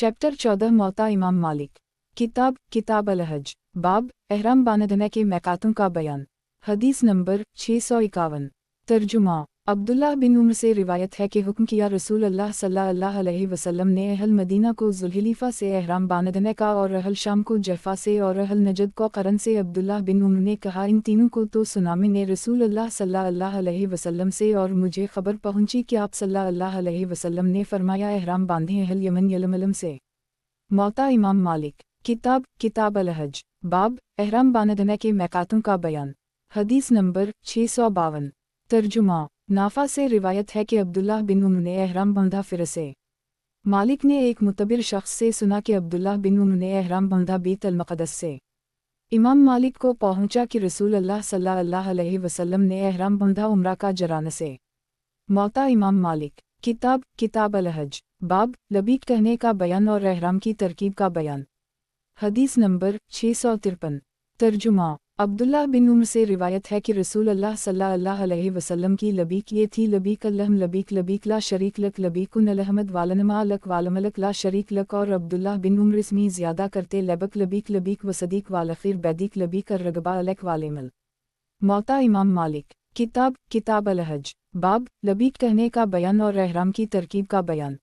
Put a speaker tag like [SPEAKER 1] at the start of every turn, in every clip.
[SPEAKER 1] Chapter 14 मौता इमाम मालिक। किताब अल-हज। बाब एहराम बांधने के मैकातों का बयान। हदीस नंबर 651। तर्जुमा। अब्दुल्लाह बिन उम्र से रिवायत है कि हुक्म किया रसूल अल्लाह सल्लल्लाहु अलैहि वसल्लम ने अहल मदीना को ज़ुल्हिलीफ़ा से एहराम बांधने का और अहल शाम को जफ़ा से और अहल नजद को क़रन से। अब्दुल्लाह बिन उम्र ने कहा, इन तीनों को तो सुना मैंने रसूल अल्लाह सल्लल्लाहु अलैहि वसल्लम से, और मुझे खबर पहुंची कि आप सल्लल्लाहु अलैहि वसल्लम ने फरमाया, एहराम बांधें अहल यमन यलमलम से। मौता इमाम मालिक। किताब अल-हज। बाब एहराम बांधने के मैकातों का बयान। हदीस नंबर 652। तर्जुमा। नाफा से रिवायत है कि अब्दुल्लाह बिन उम्र ने एहराम बांधा। फिर से मालिक ने एक मुतबिर शख्स से सुना कि अब्दुल्लाह बिन उम्र ने एहराम बांधा बैत अल मक़दस से। इमाम मालिक को पहुंचा कि रसूल अल्लाह सल्लल्लाहु अलैहि वसल्लम ने एहराम बांधा उम्रा का जरान से। मौता इमाम मालिक। किताब अल-हज। बाब लबीक कहने का बयान और एहराम की तरकीब का बयान। हदीस नंबर 653। तर्जुमा। अब्दुल्लाह बिन उम्र से रिवायत है कि रसूल अल्लाह सल्लल्लाहु अलैहि वसल्लम की लबीक ये थी, लबीक अल्लहम लबीक लबीक ला शरीक लक लबीकुन अलहमद वालनमा लक वालमलक ला शरीक लक। और अब्दुल्लाह बिन उम्र इसमें ज़्यादा करते, लबक लबीक लबीक वसदीक वालखीर बैदीक लबीक अर्रगबा अलक वालेमल। मौता इमाम मालिक। किताब अल-हज। बाब लबीक कहने का बयान और एहराम की तरकीब का बयान।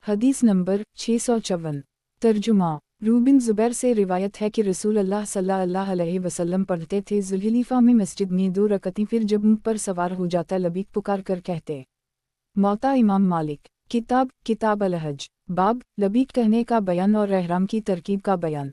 [SPEAKER 1] हदीस नंबर 654। तर्जुमा। रूबिन ज़ुबैर से रिवायत है कि रसूल अल्लाह सल्लल्लाहु अलैहि वसल्लम पढ़ते थे, ज़ुल्हिलीफ़ा में मस्जिद में 2 रकअतें, फिर जब ऊँट पर सवार हो जाता लबीक पुकार कर कहते। मौता इमाम मालिक। किताब अल-हज। बाब लबीक कहने का बयान और एहराम की तरकीब का बयान।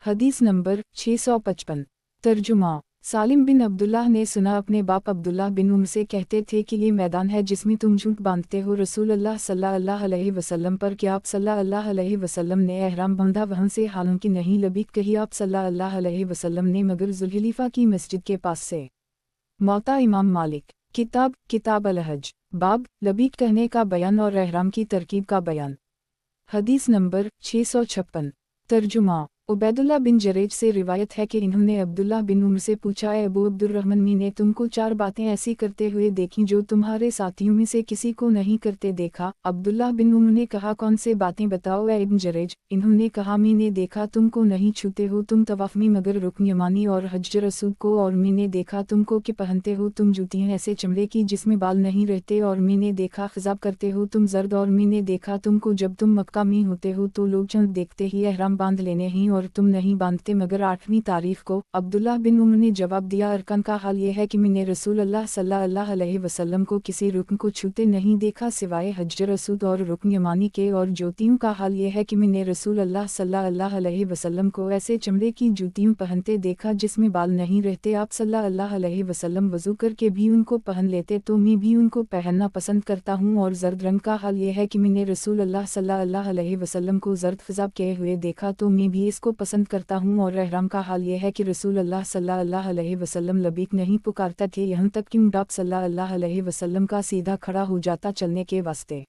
[SPEAKER 1] हदीस नंबर 655। तर्जुमा। सालिम बिन अब्दुल्लाह ने सुना अपने बाप अब्दुल्लाह बिन उम्र से कहते थे कि ये मैदान है जिसमें तुम ऊँट बांधते हो रसूल अल्लाह सल्लल्लाहु अलैहि वसल्लम पर, कि आप सल्लल्लाहु अलैहि वसल्लम ने एहराम बांधा वहाँ से? हालांकि नहीं, लबीक कही आप सल्लल्लाहु अलैहि वसल्लम ने, मगर ज़ुल्हिलीफ़ा की मस्जिद के पास से। मौता इमाम मालिक। किताब अल-हज। बाब लबीक कहने का बयान और एहराम की तरकीब का बयान। हदीस नंबर 656। तर्जुमा। उबैदुल्लाह बिन जरेज से रिवायत है कि इन्होंने अब्दुल्लाह बिन उम्र से पूछा, ए अबू अब्दुर्रहमान, मैंने तुमको 4 बातें ऐसी करते हुए देखी जो तुम्हारे साथियों में से किसी को नहीं करते देखा। अब्दुल्लाह बिन उम्र ने कहा, कौन से बातें बताओ ए इब्न जरेज? इन्होंने कहा, मैंने देखा तुमको नहीं छूते हो तुम तवाफ में मगर रुकन यमानी और हजर असवद को, और मैंने देखा तुमको कि पहनते हो तुम जूतियाँ ऐसे चमड़े की जिसमें बाल नहीं रहते, और मैंने देखा खिजाब करते हो तुम जर्द, और मैंने देखा तुमको जब तुम मक्का में होते हो तो लोग चंद देखते ही एहराम बांध लेने ही, और तुम नहीं बांधते मगर 8वीं तारीख को। अब्दुल्लाह बिन उम्र ने जवाब दिया, अरकान का हाल यह है कि मैंने रसूल अल्लाह सल्लल्लाहु अलैहि वसल्लम को किसी रुकन को छूते नहीं देखा सिवाय हजर असवद और रुकन यमानी के, और जूतियों का हाल यह है कि मैंने रसूल अल्लाह सल्लल्लाहु अलैहि वसल्लम को ऐसे चमड़े की जूतियों पहनते देखा जिसमें बाल नहीं रहते। आप सल्लल्लाहु अलैहि वसल्लम वजू करके भी उनको पहन लेते, तो मैं भी उनको पहनना पसंद करता हूँ। और जर्द रंग का हाल यह है कि मैंने रसूल अल्लाह सल्लल्लाहु अलैहि वसल्लम को जर्द खिजाब किए हुए देखा, तो मैं भी इसको पसंद करता हूँ। और एहराम का हाल यह है कि रसूल अल्लाह सल्लल्लाहु अलैहि वसल्लम लबीक नहीं पुकारता थे, यहाँ तक कि ऊँट आप सल्लल्लाहु अलैहि वसल्लम का सीधा खड़ा हो जाता चलने के वास्ते।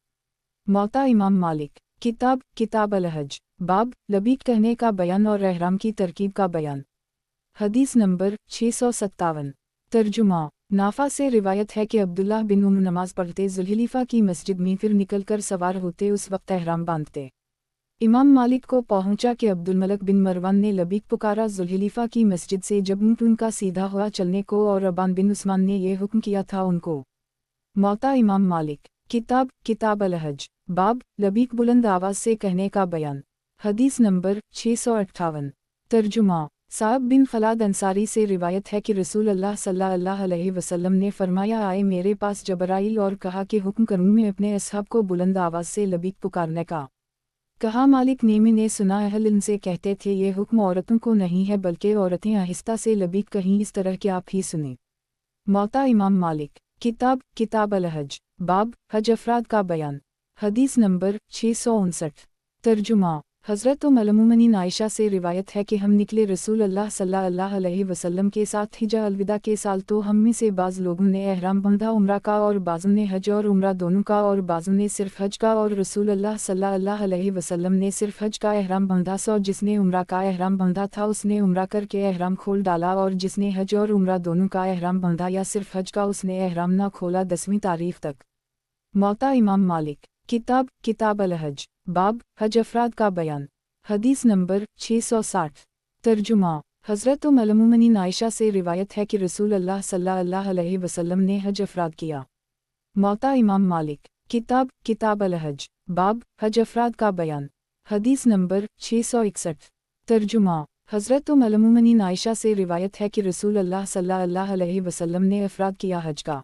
[SPEAKER 1] मौता इमाम मालिक। किताब अल-हज। बाब लबीक कहने का बयान और एहराम की तरकीब का बयान। हदीस नंबर 657। तर्जुमा। नाफा से रिवायत है कि अब्दुल्लाह बिन उम्र नमाज पढ़ते ज़ुल्हिलीफ़ा की मस्जिद में, फिर निकलकर सवार होते, उस वक्त एहराम बांधते। इमाम मालिक को पहुंचा कि अब्दुल-मलक बिन मरवान ने लबीक पुकारा ज़ुल्हिलीफ़ा की मस्जिद से जब ऊँट उनका सीधा हुआ चलने को, और अबान बिन उस्मान ने यह हुक्म किया था उनको। मौता इमाम मालिक। किताब अल-हज। बाब लबीक बुलंद आवाज़ से कहने का बयान। हदीस नंबर 658। तर्जुमा। साहब बिन खलाद अंसारी से रिवायत है कि रसूल अल्लाह सल्लल्लाहु अलैहि वसल्लम ने फरमाया, आए मेरे पास जबराइल और कहा कि हुक्म करूँ मैं अपने असहाब को बुलंद आवाज़ से लबीक पुकारने का। कहा, मालिक ने मैंने सुना अहल इल्म से कहते थे ये हुक्म औरतों को नहीं है, बल्कि औरतें आहिस्ता से लबीक कहीं इस तरह के आप ही सुने। मौता इमाम मालिक। किताब अल-हज। बाब हज अफराद का बयान। हदीस नंबर 659। तर्जुमा। हज़रत उम्मुल-मोमिनीन आयशा से रिवायत है कि हम निकले रसूल अल्लाह सल्लल्लाहु अलैहि वसल्लम के साथ हिज्जा अलविदा के साल, तो हम में से बाज़ लोगों ने एहराम बांधा उम्रा का, और बाज़ों ने हज और उम्रा दोनों का, और बाज़ों ने सिर्फ हज का, और रसूल अल्लाह सल्लल्लाहु अलैहि वसल्लम ने सिर्फ हज का एहराम बांधा। सो जिसने उम्रा का एहराम बांधा था उसने उम्रा करके एहराम खोल डाला, और जिसने हज और उम्रा दोनों का एहराम बांधा या सिर्फ हज का उसने एहराम ना खोला 10वीं तारीख तक। मौता इमाम मालिक। किताब किताब अल-हज, बाब हज अफराद का बयान। हदीस नंबर 660। तर्जुमा। हज़रत उम्मुल-मोमिनीन आयशा से रिवायत है कि रसूल अल्लाह सल्लल्लाहु अलैहि वसल्लम ने हज अफराद किया। मौता इमाम मालिक। किताब किताब अल-हज, बाब हज अफराद का बयान। हदीस नंबर 661। तर्जुमा। हज़रत उम्मुल-मोमिनीन आयशा से रिवायत है कि रसूल अल्लाह सल्लल्लाहु अलैहि वसल्लम ने अफराद किया हज का।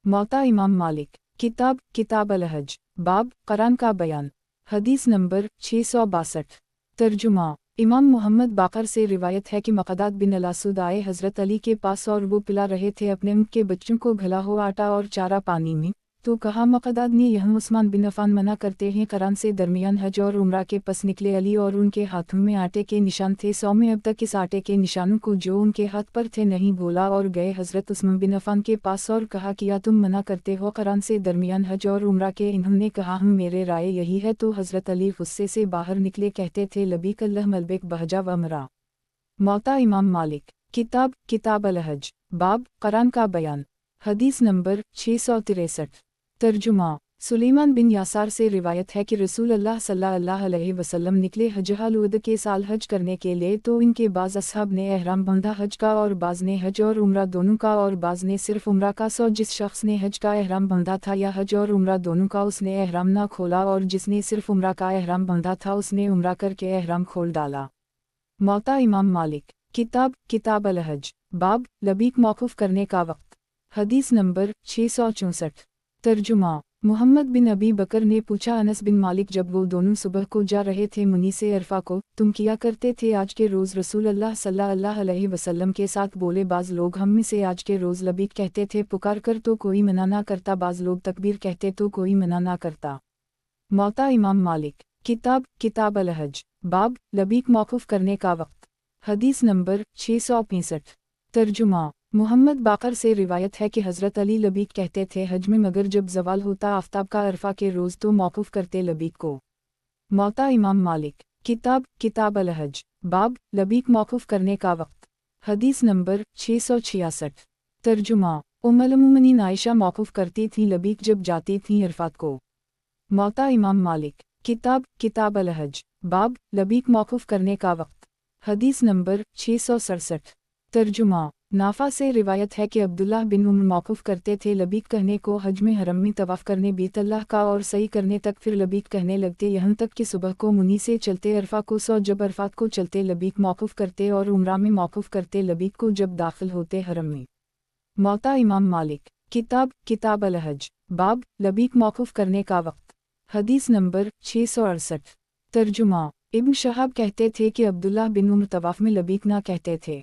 [SPEAKER 1] मौता इमाम मालिक। किताब किताब अल-हज, बाब क़रान का बयान। हदीस नंबर 662। तर्जुमा। इमाम मोहम्मद बाकर से रिवायत है कि मक़दाद बिन अल-असवद आए हज़रत अली के पास और वो पिला रहे थे अपने उनके बच्चों को घला हुआ आटा और चारा पानी में, तो कहा मक़दाद ने यह उस्मान बिन अफ़ान मना करते हैं क़रान से दरमियान हज और उम्रा के पस निकले अली और उनके हाथों में आटे के निशान थे 100 में अब तक इस आटे के निशानों को जो उनके हाथ पर थे नहीं भूला और गए हज़रत उस्मान बिन अफ़ान के पास और कहा किया तुम मना करते हो क़रान से दरमियान हज और उम्रा के। इन्होंने कहा हम मेरे राय यही है तो हज़रत अली गुस्से से बाहर निकले कहते थे लबीक अल्लाह मलबेक बहजा व मरा। मौता इमाम मालिक। किताब किताब अल-हज, बाब क़रान का बयान। हदीस नंबर 663। तर्जुमा। सुलेमान बिन यासार से रिवायत है कि रसूल अल्लाह सल्लल्लाहु अलैहि वसल्लम निकले हज्जुल-वद के साल हज करने के लिए तो इनके बाज़ असहाब ने एहराम बंधा हज का और बाज़ ने हज और उम्रा दोनों का और बाज़ ने सिर्फ उम्रा का। सो जिस शख्स ने हज का एहराम बंधा था या हज और उम्रा दोनों का उसने एहराम ना खोला और जिसने सिर्फ उम्रा का एहराम बंधा था उसने उम्रा करके एहराम खोल डाला। मौता इमाम मालिक। किताब किताब अल-हज, बाब लबीक मौकूफ़ करने का वक्त। हदीस नंबर 664। तर्जुमा। मोहम्मद बिन अबी बकर ने पूछा अनस बिन मालिक जब वो दोनों सुबह को जा रहे थे मुनी से अरफा को, तुम किया करते थे आज के रोज़ रसूल अल्लाह सल्लल्लाहु अलैहि वसल्लम के साथ बोले बाज़ लोग हम में से आज के रोज़ लबीक कहते थे पुकार कर तो कोई मना ना करता, बाज़ लोग तकबीर कहते तो कोई मना ना करता। मौता इमाम मालिक। किताब किताब अल-हज, बाब लबीक मौकूफ़ करने का वक्त। हदीस नंबर 665। तर्जुमा। मोहम्मद बाकर से रिवायत है कि हज़रत अली लबीक कहते थे हज में मगर जब ज़वाल होता आफ्ताब का अरफा के रोज़ तो मौकूफ़ करते लबीक को। मौता इमाम मालिक। किताब किताब अल-हज, बाब लबीक मौकूफ़ करने का वक्त। हदीस नंबर 666। तर्जुमा। उम्मुल-मोमिनीन आयशा मौकूफ़ करती थीं लबीक जब जाती थीं अरफात को। मौता इमाम मालिक। किताब किताब अल-हज, बाब लबीक मौकूफ़ करने का वक्त। हदीस नंबर 667। तर्जुमा। नाफा से रिवायत है कि अब्दुल्लाह बिन उम्र मौकूफ़ करते थे लबीक कहने को हज में हरम में तवाफ़ करने बैतुल्लाह का और सही करने तक, फिर लबीक कहने लगते यहाँ तक कि सुबह को मुनी से चलते अरफा को, सौ जब अरफात को चलते लबीक मौकूफ़ करते और उम्रा में मौकूफ़ करते लबीक को जब दाखिल होते हरम में। मौता इमाम मालिक। किताब किताब अल-हज, बाब लबीक मौकूफ़ करने का वक्त। हदीस नंबर 668। तर्जुमा। इब्न शहाब कहते थे कि अब्दुल्लाह बिन उम्र तवाफ़ में लबीक ना कहते थे।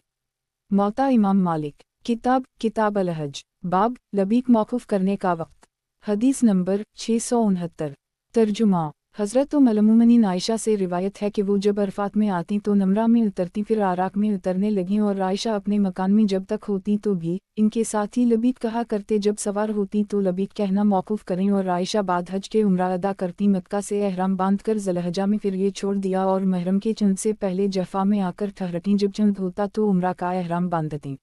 [SPEAKER 1] मौता इमाम मालिक। किताब किताब अल-हज, बाब लबीक मौकूफ़ करने का वक्त। हदीस नंबर 669। तर्जुमा। हज़रत उम्मुल-मोमिनीन आयशा से रिवायत है कि वो जब अरफात में आती तो नमरा में उतरती फिर आराक में उतरने लगीं और आयशा अपने मकान में जब तक होती तो भी इनके साथ ही लबीक कहा करते, जब सवार होती तो लबीक कहना मौकूफ़ करें और आयशा बाद हज के उम्रा अदा करती मक्का से एहराम बांध कर ज़ुल्हिज्जा में फिर ये छोड़ दिया और महरम के चंद से पहले जफ़ा में आकर ठहरती, जब चंद होता तो उम्रा का एहराम बांधती।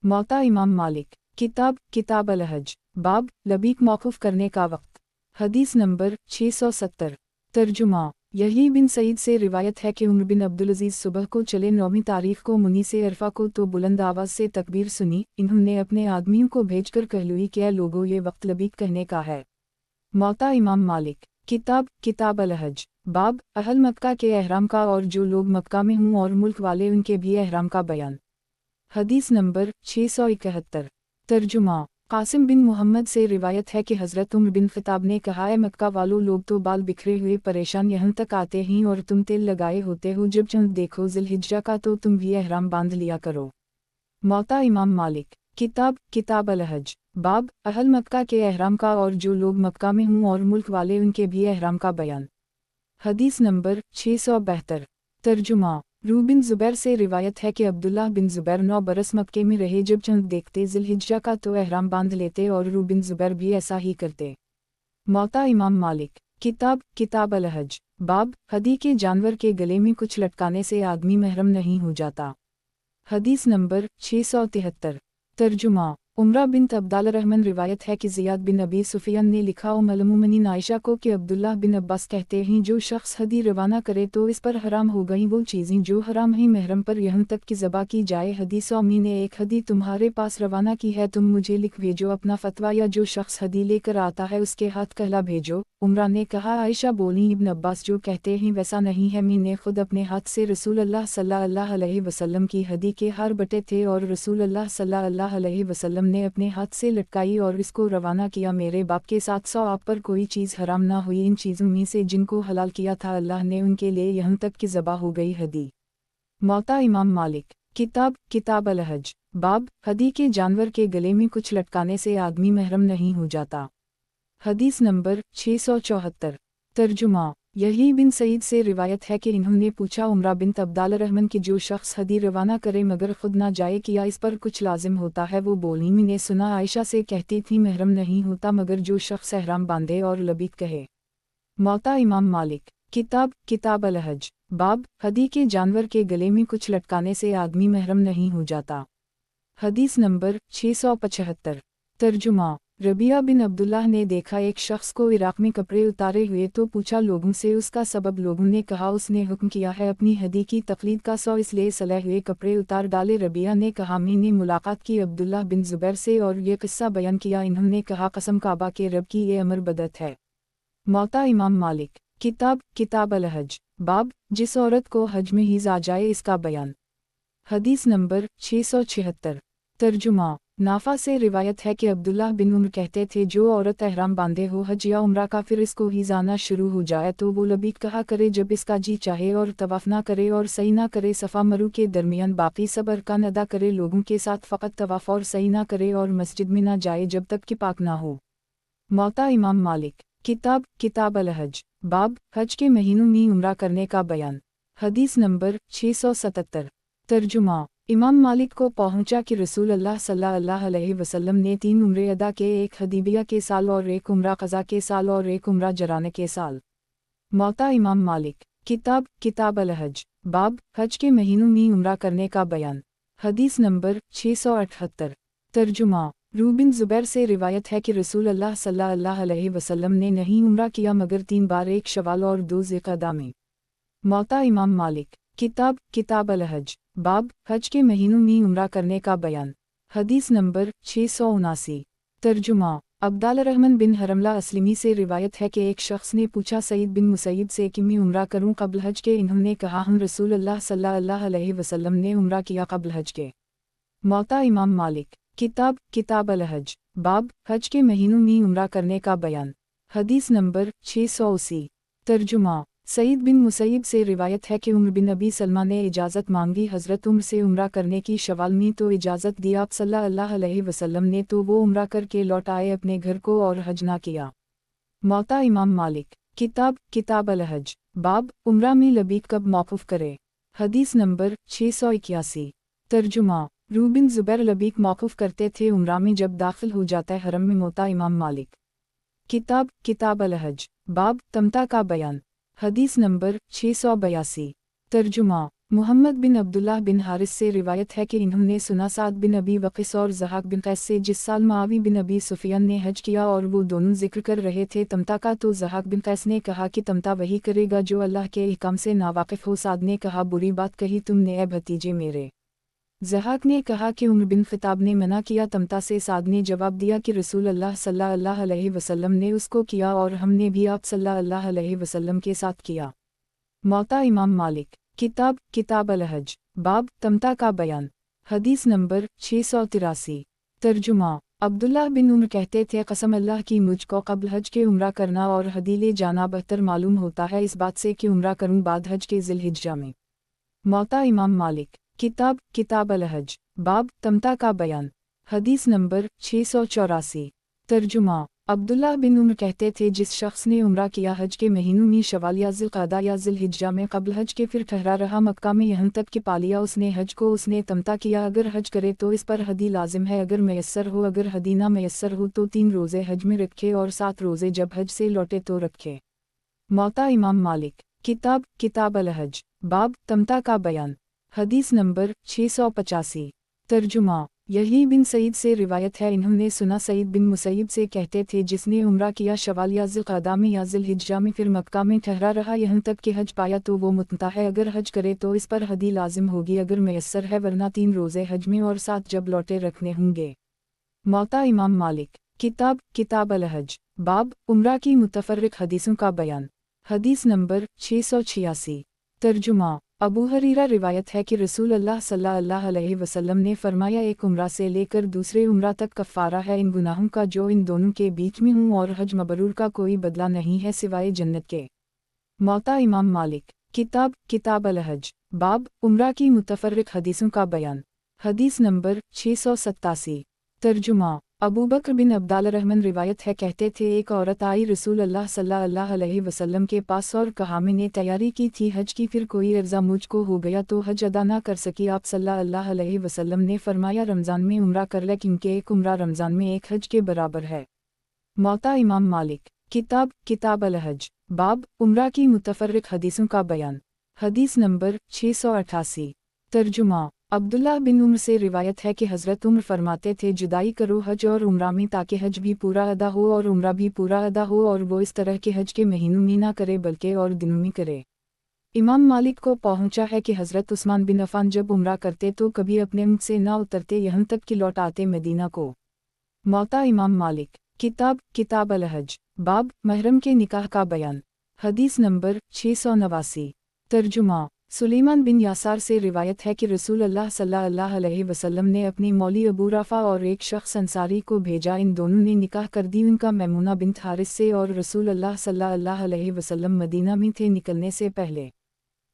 [SPEAKER 1] मौता इमाम मालिक। किताब किताब अल-हज, बाब लबीक मौकूफ़ करने का वक्त। हदीस नंबर 670। तर्जुमा। यही बिन सईद से रिवायत है कि उमर बिन अब्दुल अज़ीज़ सुबह को चले 9वीं तारीख को मुनी से अरफा को तो बुलंद आवाज़ से तकबीर सुनी, इन्होंने अपने आदमियों को भेजकर कहलुई कि लोगों ये वक्त लबीक कहने का है। मौता इमाम मालिक। किताब किताब अल-हज, बाब अहल मक्का के एहराम का और जो लोग मक्का में हों और मुल्क वाले उनके भी एहराम का बयान। हदीस नंबर 671। तर्जुमा। कासिम बिन मोहम्मद से रिवायत है कि हज़रत उमर बिन ख़िताब ने कहा है मक्का वालों लोग तो बाल बिखरे हुए परेशान यहाँ तक आते हैं और तुम तेल लगाए होते हो, जब चंद देखो ज़िलहिज्जा का तो तुम भी एहराम बांध लिया करो। मौता इमाम मालिक। किताब किताब अल-हज, बाब अहल मक्का के एहराम का और जो लोग मक्का में हों और मुल्क वाले उनके भी एहराम का बयान। हदीस नंबर 672। तर्जुमा। रू बिन ज़ुबैर से रिवायत है कि अब्दुल्लाह बिन ज़ुबैर 9 बरस मक्के में रहे, जब चंद देखते ज़िलहिज्जा का तो एहराम बांध लेते और रू बिन ज़ुबैर भी ऐसा ही करते। मौता इमाम मालिक। किताब किताब अल-हज, बाब हदी के जानवर के गले में कुछ लटकाने से आदमी महरम नहीं हो जाता। हदीस नंबर 673। तर्जुमा। उमरा बिन अब्दाल रहमान रिवायत है कि ज़ियाद बिन अबी सुफियान ने लिखा उम्मुल-मोमिनीन आयशा को कि अब्दुल्लाह बिन अब्बास कहते हैं जो शख्स हदी रवाना करे तो इस पर हराम हो गई वो चीज़ें जो हराम हैं महरम पर यहाँ तक कि ज़बा की जाए। हदीस अम्मी ने एक हदी तुम्हारे पास रवाना की है तुम मुझे लिख भेजो अपना फतवा या जो शख्स हदी लेकर आता है उसके हाथ कहला भेजो। उमरा ने कहा आयशा बोली इब्न अब्बास जो कहते हैं वैसा नहीं है मैं ने खुद अपने हाथ से रसूल अल्लाह सल्लल्लाहु अलैहि वसल्लम की हदी के हार बटे थे और रसूल अल्लाह सल्लल्लाहु अलैहि वसल्लम ने अपने हाथ से लटकाई और इसको रवाना किया मेरे बाप के साथ सौ आप पर कोई चीज़ हराम ना हुई इन चीज़ों में से जिनको हलाल किया था अल्लाह ने उनके लिए यहाँ तक कि ज़बा हो गई हदी। मौता इमाम मालिक किताब अल-हज बाब हदी के जानवर के गले में कुछ लटकाने से आदमी महरम नहीं हो जाता। हदीस नंबर 674 तर्जुमा यही बिन सईद से रिवायत है कि इन्होंने पूछा उमरा बिन अब्दाल रहमान कि जो शख्स हदी रवाना करे मगर खुद ना जाए किया इस पर कुछ लाजिम होता है वो बोली मैंने सुना आयशा से कहती थी महरम नहीं होता मगर जो शख्स एहराम बांधे और लबीक कहे। मौता इमाम मालिक किताब अल-हज बाब हदी के जानवर के गले में कुछ लटकाने से आदमी महरम नहीं हो जाता। हदीस नंबर 675 तर्जुमा रबिया बिन अब्दुल्लाह ने देखा एक शख्स को इराक में कपड़े उतारे हुए तो पूछा लोगों से उसका सबब लोगों ने कहा उसने हुक्म किया है अपनी हदी की तकलीद का 100 इसलिए सले हुए कपड़े उतार डाले। रबिया ने कहा मैंने मुलाकात की अब्दुल्लाह बिन जुबैर से और ये किस्सा बयान किया इन्होंने कहा कसम काबा के रब की ये अमर बदत है। मौता इमाम मालिक किताब अल-हज बाब जिस औरत को हज में हीज़ आ जाए इसका बयान। हदीस नंबर 676 तर्जुमा नाफा से रिवायत है कि अब्दुल्लाह बिन उम्र कहते थे जो औरत एहराम बांधे हो हज या उम्रा का फिर इसको हीज़ आना शुरू हो जाए तो वो लबीक कहा करे जब इसका जी चाहे और तवाफ ना करे और सही ना करे सफ़ा मरू के दरमियान बाकी सब अरकान अदा करे लोगों के साथ फ़कत तवाफ और सही ना करे और मस्जिद में ना जाए जब तक कि पाक ना हो। मौता इमाम मालिक किताब अल-हज बाब हज के महीनों में उम्रा करने का बयान। हदीस नंबर 677 तर्जुमा इमाम मालिक को पहुंचा कि रसूल अल्लाह सल्लल्लाहु अलैहि वसल्लम ने 3 उम्रे अदा के एक हदीबिया के साल और एक उम्रा क़ज़ा के साल और एक उम्रा जराने के साल। मौता इमाम मालिक किताब अल-हज बाब हज के महीनों में उम्रा करने का बयान। हदीस नंबर 678 तर्जुमा रूबिन ज़ुबैर से रिवायत है कि रसूल अल्लाह सल्लल्लाहु अलैहि वसल्लम ने नहीं उम्रा किया मगर 3 बार एक शवाल और 2 ज़िक़अदा में। मौता इमाम मालिक किताब अल-हज बाब हज के महीनों में उम्रा करने का बयान। हदीस नंबर 679 तर्जुमा अब्दाल रहमान बिन हरमला असलमी से रिवायत है कि एक शख्स ने पूछा सईद बिन मुसैयब से कि मैं उम्रा करूं कब्ल हज के इन्होंने कहा हम रसूल अल्लाह सल्लल्लाहु अलैहि वसल्लम ने उम्रा किया कब्ल हज के। मौता इमाम मालिक किताब अल-हज बाब हज के महीनों में उम्रा करने का बयान। हदीस नंबर 680 तर्जुमा सईद बिन मुसैयब से रिवायत है कि उम्र बिन अबी सलमा ने इजाज़त मांगी हज़रत उम्र से उम्रा करने की शवाल में तो इजाज़त दी आप सल्लल्लाहु अलैहि वसल्लम ने तो वो उम्रा करके लौट आए अपने घर को और हज ना किया। मौता इमाम मालिक किताब अल-हज बाब उम्रा में लबीक कब मौक़ूफ़ करे। हदीस नंबर 681 तर्जुमा रूबिन ज़ुबैर लबीक मौक़ूफ़ करते थे उम्रा में जब दाखिल हो जाता है हरम में। मौता इमाम मालिक किताब अल-हज बाब तमता का बयान। हदीस नंबर 682 तर्जुमा मुहम्मद बिन अब्दुल्लाह बिन हारिस से रिवायत है कि इन्होंने सुना साद बिन अबी वक़ीस और ज़हाक बिन कैस से जिस साल मुआविया बिन अबी सुफियान ने हज किया और वो दोनों जिक्र कर रहे थे तमता का तो ज़हाक बिन कैस ने कहा कि तमता वही करेगा जो अल्लाह के अहकाम से नावाकिफ़ हो। साद ने कहा बुरी बात कही तुमने ए भतीजे मेरे। ज़हाक ने कहा कि उमर बिन ख़िताब ने मना किया तमता से। साद ने जवाब दिया कि रसूल अल्लाह सल्लल्लाहु अलैहि वसल्लम ने उसको किया और हमने भी आप सल्लल्लाहु अलैहि वसल्लम के साथ किया। मौता इमाम मालिक किताब अल-हज बाब तमता का बयान। हदीस नंबर 683 तर्जुमा अब्दुल्लाह बिन उमर कहते थे कसम अल्लाह की मुझको कब्ल हज के उम्रा करना और हदी ले जाना बेहतर मालूम होता है इस बात से कि उम्रा करूं बाद हज के ज़िलहिज्जा में। मौता इमाम मालिक किताब अल-हज बाब तमता का बयान। हदीस नंबर 684 तर्जुमा अब्दुल्लाह बिन उमर कहते थे जिस शख्स ने उम्रा किया हज के महीनों में शवाल या ज़िलक़अदा या ज़िलहिज्जा में कब्ल हज के फिर ठहरा रहा मक्का में यहाँ तक कि पा लिया उसने हज को उसने तमता किया। अगर हज करे तो इस पर हदी लाजिम है अगर मैसर हो अगर हदी ना मैसर हो तो 3 रोज़े हज में रखे और 7 रोज़े जब हज से लौटे तो रखे। मौता इमाम मालिक किताब अल-हज बाब तमता का बयान। हदीस नंबर 685 तर्जुमा यही बिन सईद से रिवायत है, इन्होंने सुना सईद बिन मुसैब से कहते थे, जिसने उम्रा किया शवाल या ज़िलक़अदा में या ज़िलहिज्जा में फिर मक्का में ठहरा रहा यहाँ तक कि हज पाया तो वो मुतमत्ता है। अगर हज करे तो इस पर हदी लाजिम होगी अगर मैसर है, वरना 3 रोज़े हज में और 7 जब लौटे रखने होंगे। मौता इमाम मालिक। किताब अल हज। बाब उम्रा की मुतफर्रिक हदीसों का बयान। हदीस नंबर 686। तर्जुमा। अबू हरीरा रिवायत है कि रसूल अल्लाह सल्लल्लाहु अलैहि वसल्लम ने फरमाया, एक उम्रा से लेकर दूसरे उम्रा तक कफ़ारा है इन गुनाहों का जो इन दोनों के बीच में हूँ, और हज मबरूर का कोई बदला नहीं है सिवाय जन्नत के। मौता इमाम मालिक। किताब अल हज। बाब उम्रा की मुतफर्रिक हदीसों का बयान। हदीस नंबर 687। तर्जुमा। अबू बकर बिन अब्दुर्रहमान रिवायत है, कहते थे, एक औरत आई रसूल अल्लाह सल्लल्लाहु अलैहि वसल्लम के पास और कहा, मैंने तैयारी की थी हज की, फिर कोई अर्ज़ा मुझको हो गया तो हज अदा ना कर सकी। आप सल्लल्लाहु अलैहि वसल्लम ने फरमाया, रमज़ान में उम्रा कर ले, क्योंकि एक उम्रा रमज़ान में एक हज के बराबर है। मौता इमाम मालिक। किताब अल हज। बाब उम्रा की मुतफर्रिक हदीसों का बयान। हदीस नंबर 688। तर्जुमा। अब्दुल्लाह बिन उम्र से रिवायत है कि हज़रत उम्र फरमाते थे, जुदाई करो हज और उम्रा में, ताकि हज भी पूरा अदा हो और उम्रा भी पूरा अदा हो, और वो इस तरह के हज के महीनों में ना करे बल्कि और दिनों में करे। इमाम मालिक को पहुंचा है कि हज़रत उस्मान बिन अफ़ान जब उम्रा करते तो कभी अपने मुख से ना उतरते यहाँ तक कि लौट आते मदीना को। मौता इमाम मालिक। किताब अल हज। बाब महरम के निकाह का बयान। हदीस नंबर 689। तर्जुमा। सुलेमान बिन यासार से रिवायत है कि रसूल अल्लाह सल्लल्लाहु अलैहि वसल्लम ने अपनी मौली अबू राफ़ा और एक शख्स अंसारी को भेजा, इन दोनों ने निकाह कर दी उनका मैमूना बिन्त हारिस से, और रसूल अल्लाह सल्लल्लाहु अलैहि वसल्लम मदीना में थे निकलने से पहले।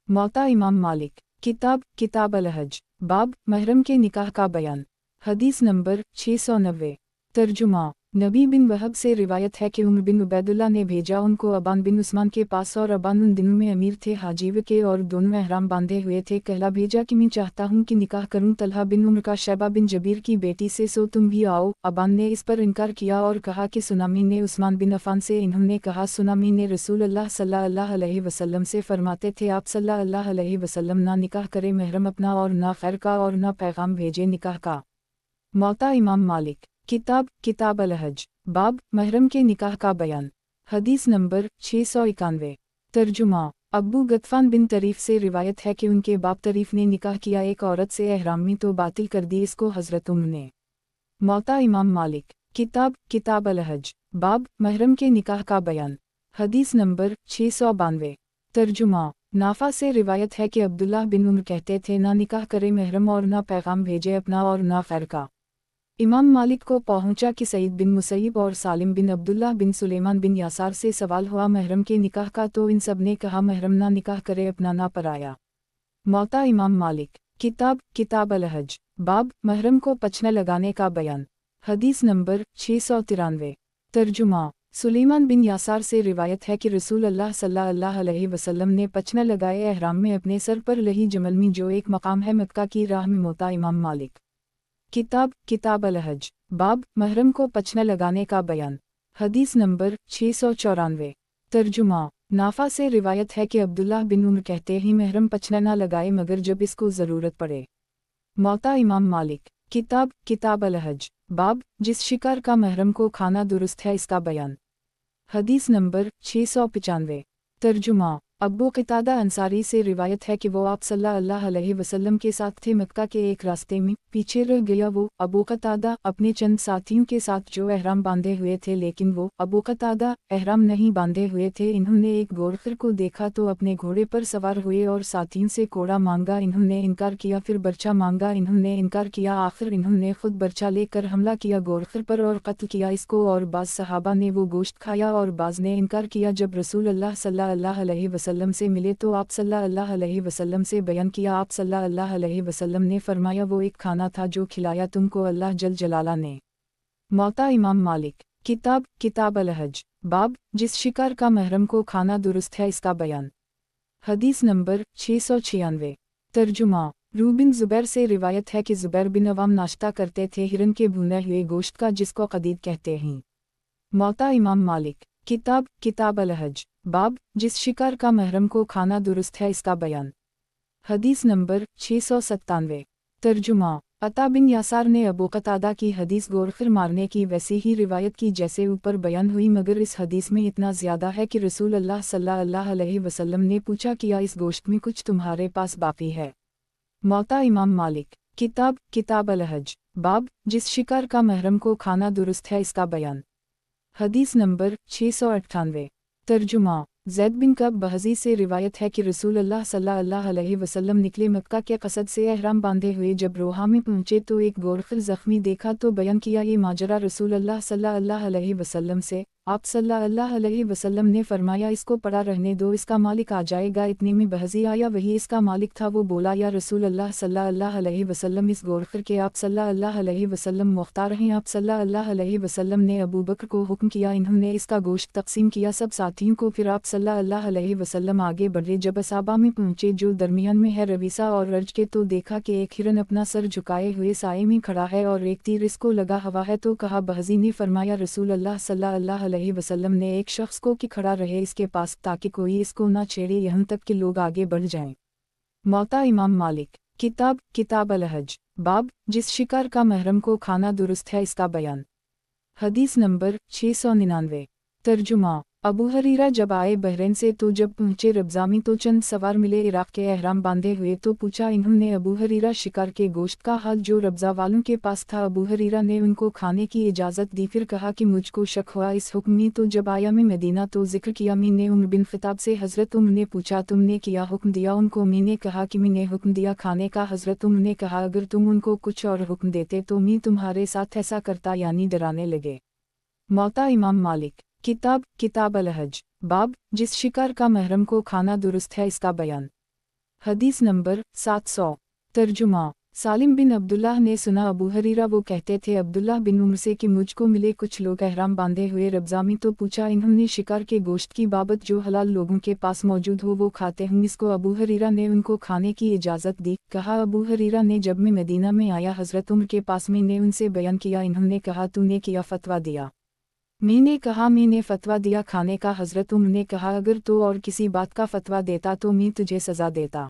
[SPEAKER 1] मौता इमाम मालिक। किताब अल हज। बाब महरम के निकाह का बयान। हदीस नंबर 690। तर्जुमा। नबी बिन वहब से रिवायत है कि उमर बिन उबैदुल्लाह ने भेजा उनको अबान बिन उस्मान के पास, और अबान उन दिनों में अमीर थे हाजीव के, और दोनों एहराम बांधे हुए थे। कहला भेजा कि मैं चाहता हूँ कि निकाह करूँ तलहा बिन उमर का शैबा बिन जबीर की बेटी से, सो तुम भी आओ। अबान ने इस पर इनकार किया और कहा कि सुनामी ने उस्मान बिन अफ़ान से। इन्होंने कहा, सुनामी ने रसूल अल्लाह सल्लल्लाहु अलैहि वसल्लम से फरमाते थे, आप सल्लल्लाहु अलैहि वसल्लम ना निकाह करे महरम अपना, और ना खैर का, और ना पैगाम भेजे निकाह का। मौता इमाम मालिक। किताब अल हज। बाब महरम के निकाह का बयान। हदीस नंबर 691। तर्जुमा। अब्बू गतफान बिन तरीफ से रिवायत है कि उनके बाप तरीफ ने निकाह किया एक औरत से एहराम में, तो बातिल कर दी इसको हज़रत उम्र ने। मौता इमाम मालिक। किताब अल हज। बाब महरम के निकाह का बयान। हदीस नंबर 692। तर्जुमा। नाफा से रिवायत है कि अब्दुल्लाह बिन उम्र कहते थे, ना निकाह करे महरम और ना पैगाम भेजे अपना, और ना खैर का। इमाम मालिक को पहुंचा कि सईद बिन मुसैब और सालिम बिन अब्दुल्लाह बिन सुलेमान बिन यासार से सवाल हुआ महरम के निकाह का, तो इन सब ने कहा, महरम ना निकाह करे अपना, ना पराया। मौता इमाम मालिक। किताब अल हज। बाब महरम को पचना लगाने का बयान। हदीस नंबर 693। तर्जुमा। सुलेमान बिन यासार से रिवायत है कि रसूल अल्लाह सल्लल्लाहु अलैहि वसल्लम ने पचना लगाए एहराम में अपने सर पर लही जमल में, जो एक मकाम है मक्का की राह में। मौता इमाम मालिक। किताब अल हज। बाब महरम को पचना लगाने का बयान। हदीस नंबर 694। तर्जुमा। नाफा से रिवायत है कि अब्दुल्लाह बिन उम्र कहते ही, महरम पचना ना लगाए मगर जब इसको ज़रूरत पड़े। मौता इमाम मालिक। किताब अल हज। बाब जिस शिकार का महरम को खाना दुरुस्त है इसका बयान। हदीस नंबर 695। तर्जुमा। अब्बू क़तादा अंसारी से रिवायत है कि वो आप सल्लल्लाहु अलैहि वसल्लम के साथ थे मक्का के एक रास्ते में, पीछे रह गया वो अबू क़तादा अपने चंद साथियों के साथ जो एहराम बांधे हुए थे, लेकिन वो अबू क़तादा एहराम नहीं बांधे हुए थे। इन्होंने एक गोरखर को देखा तो अपने घोड़े पर सवार हुए और साथियों से कोड़ा मांगा, इन्होंने इनकार किया, फिर बर्छा मांगा, इन्होंने इनकार किया, आखिर इन्होंने खुद बर्छा लेकर हमला किया गोरखर पर और कत्ल किया इसको, और बाज़ सहाबा ने वो गोश्त खाया और बाज़ ने इनकार किया। जब रसूल अल्लाह सल्लल्लाहु अलैहि वसल्लम से मिले तो आप सल्लल्लाहु अलैहि वसल्लम से बयान किया। आप सल्लल्लाहु अलैहि वसल्लम ने फरमाया, वो एक खाना था जो खिलाया तुमको अल्लाह जल जलाला ने। मौता इमाम मालिक। किताब अल हज। बाब जिस शिकार का महरम को खाना दुरुस्त है इसका बयान। हदीस नंबर 696। तर्जुमा। रूबिन ज़ुबैर से रिवायत है कि ज़ुबैर बिन अवाम नाश्ता करते थे हिरन के भुने हुए गोश्त का, जिसको कदीद कहते हैं। मौता इमाम मालिक। किताब अल हज। बाब जिस शिकार का महरम को खाना दुरुस्त है इसका बयान। हदीस नंबर 697। तर्जुमा। अता बिन यासार ने अबू कतादा की हदीस गोरखर मारने की वैसी ही रिवायत की जैसे ऊपर बयान हुई, मगर इस हदीस में इतना ज़्यादा है कि रसूल अल्लाह सल्लल्लाहु अलैहि वसल्लम ने पूछा किया इस गोश्त में कुछ तुम्हारे पास बाकी है। मौता इमाम मालिक। किताब अल-हज। बाब, जिस शिकार का महरम को खाना दुरुस्त है, इसका बयान। हदीस नंबर 698। तर्जुमा। ज़ैद बिन कब बहज़ी से रिवायत है कि रसूल अल्लाह सल्लल्लाहु अलैहि वसल्लम निकले मक्का के क़सद से एहराम बांधे हुए। जब रोहा में पहुँचे तो एक गोरखर ज़ख्मी देखा तो बयान किया ये माजरा रसूल अल्लाह सल्लल्लाहु अलैहि वसल्लम से। आप सल्लल्लाहु अलैहि वसल्लम ने फरमाया इसको पड़ा रहने दो, इसका मालिक आ जाएगा। इतने में बहज़ी आया, वही इसका मालिक था। वो बोला या रसूल अल्लाह सल्लल्लाहु अलैहि वसल्लम, इस गोरखर के आप सल्लल्लाहु अलैहि वसल्लम मुख्तार हैं। आप सल्लल्लाहु अलैहि वसल्लम ने अबू बकर को हुक्म किया, इन्होंने इसका गोश्त तकसीम किया सब साथियों को। फिर आप सल्लल्लाहु अलैहि वसल्लम आगे बढ़े। जब असाबा में पहुँचे जो दरमियान में है रवीसा और रज के, तो देखा कि एक हिरन अपना सर झुकाए हुए साए में खड़ा है और एक तीर इसको लगा हुआ है। तो कहा, बहज़ी ने फरमाया रसूल अल्लाह सल्लल्लाहु अलैहि वसल्लम ने एक शख्स को कि खड़ा रहे इसके पास ताकि कोई इसको ना छेड़े यहाँ तक कि लोग आगे बढ़ जाएं। मौता इमाम मालिक। किताब अल-हज। बाब, जिस शिकार का महरम को खाना दुरुस्त है, इसका बयान। हदीस नंबर 699। तर्जुमा। अबू हरीरा जब आए बहरैन से तो जब पहुँचे रबज़ा में तो चंद सवार मिले इराक़ के एहराम बांधे हुए। तो पूछा इन्होंने अबू हरीरा शिकार के गोश्त का हाल जो रबज़ा वालों के पास था। अबू हरीरा ने उनको खाने की इजाज़त दी। फिर कहा कि मुझको शक हुआ इस हुक्म में। तो जब आया मैं मदीना तो ज़िक्र किया मैंने उम्र बिन ख़िताब से। हज़रत उम्र ने पूछा तुमने क्या हुक्म दिया उनको? मैंने कहा कि मैंने हुक्म दिया खाने का। हज़रत उम्र ने कहा अगर तुम उनको कुछ और हुक्म देते तो मैं तुम्हारे साथ ऐसा करता, यानी डराने लगे। मौता इमाम मालिक। किताब अल-हज। बाब, जिस शिकार का महरम को खाना दुरुस्त है, इसका बयान। हदीस नंबर 700। तर्जुमा। सालिम बिन अब्दुल्लाह ने सुना अबू हरीरा वो कहते थे अब्दुल्लाह बिन उम्र से कि मुझको मिले कुछ लोग एहराम बांधे हुए रबज़ा में। तो पूछा इन्होंने शिकार के गोश्त की बाबत जो हलाल लोगों के पास मौजूद हो वो खाते हैं, इसको अबू हरीरा ने उनको खाने की इजाज़त दी। कहा अबू हरीरा ने जब मैं मदीना में आया हज़रत उम्र के पास मैंने उनसे बयान किया। इन्होंने कहा तूने क्या फ़तवा दिया? मैंने कहा मैंने फ़तवा दिया खाने का। हज़रत उम्र ने कहा अगर तो और किसी बात का फ़तवा देता तो मैं तुझे सज़ा देता।